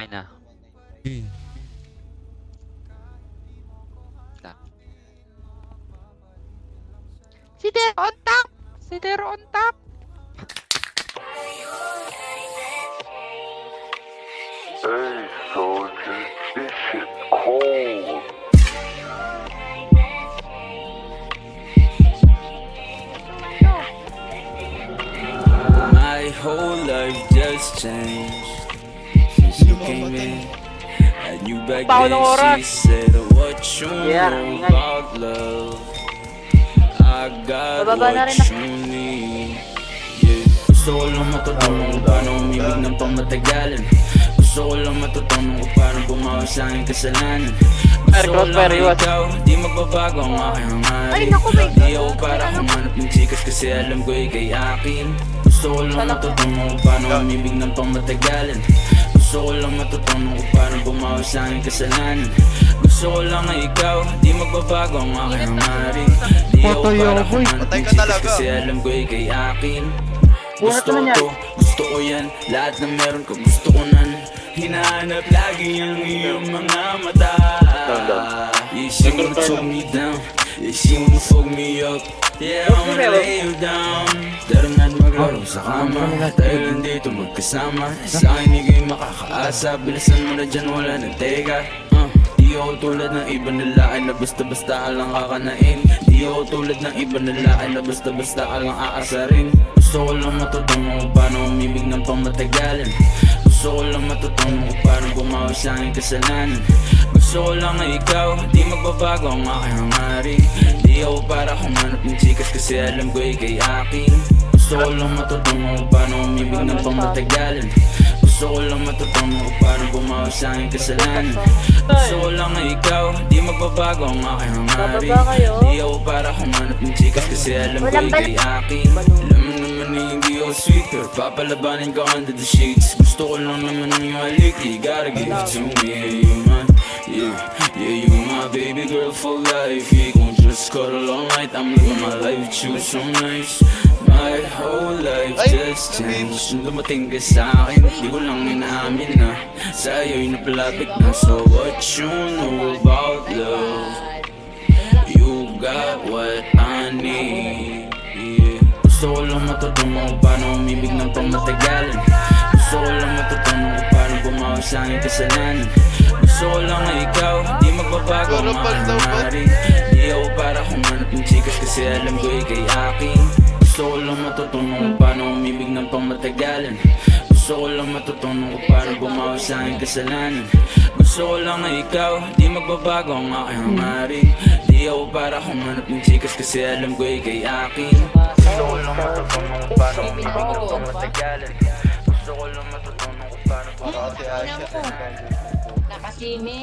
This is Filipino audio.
Okay na. Tak. Si Dero on top! Si Dero on top! Hey, soldier, this shit cold. My whole life just changed since you came in. I knew back then she said, what you know about love. I got what you need. Yeah. Gusto ko lang matutunan kung paano umibig ng pangmatagalan. Gusto ko lang matutunan kung paano bumawi sa aking kasalanan. Gusto ko lang ikaw, di magbabago ang aking hangarin. Di ako para humanap ng chikas kasi alam ko ikay akin. Gusto ko lang matutunan kung paano umibig ng pangmatagalan. Gusto ko lang matutunan kung paano bumawi sa aking kasalanan. Gusto ko lang na ikaw, di magbabago ang aking hangarin. Di ako para humanap ng chikas kasi alam ko ikay akin. Gusto ko to, gusto ko yan, lahat na meron ko gusto ko nan. Hinahanap lagi ang iyong mga mata. Yeah, she wanna choke me down, yeah, she wanna fuck me up. Yeah, I'ma lay you down. Tara na't maglaro sa kama, tayo lang dito magkasama. Sa akin ika'y makakaasa, bilisan mo na dyan, wala nang teka. Di ako tulad ng iba nila ay na basta-basta ka lang kakanain. Di ako tulad ng iba nila ay na basta-basta ka lang aasarin. Gusto ko lang matutunan kung paano umibig ng pangmatagalan. Gusto ko lang matutunan kung paano bumawi sa aking kasalanan. Gusto ko lang na ikaw, di magbabago ang aking hangarin. Di ako para humanap ng chikas kasi alam ko ikay akin. Gusto ko lang matutunan kung paano umibig ng pangmatagalan. Gusto ko lang matutunan kung paano bumawi sa aking kasalanan. Gusto ko lang na ikaw, di magbabago ang aking hangarin. Di ako para humanap ng chikas kasi alam ko ikay akin. Alam mo naman na hindi ako sweet, pero papalabanin ka under the sheets. Gusto ko lang naman yung halik, you gotta give it to me. Yeah, you my, yeah, you my baby girl for life. Yeah, gon' just cuddle all night, I'm living my life with you so nice. My whole life just changed. Nung dumating ka sa'kin, di ko lang inaamin na sa'yo'y napalapit na. So what you know about love, you got what I need. Yeah. Gusto ko lang matutunan kung paano umibig ng pangmatagalan. Gusto ko lang matutunan kung paano bumawi sa aking kasalanan. Gusto ko lang na ikaw, di magbabago ang aking hangarin. Di ako para humanap ng chikas kasi alam ko ikay akin. Gusto ko lang matutunan kung paano umibig ng pangmatagalan. Gusto ko lang matutunan kung paano bumawi sa aking kasalanan. Gusto ko lang na ikaw, di magbabago ang aking hangarin. Di ako para humanap ng chikas kasi alam ko ikay akin. Gusto ko lang matutunan kung paano umibig ng pangmatagalan. Gusto ko lang matutunan kung paano bumawi sa aking kasalanan. Nakasimi.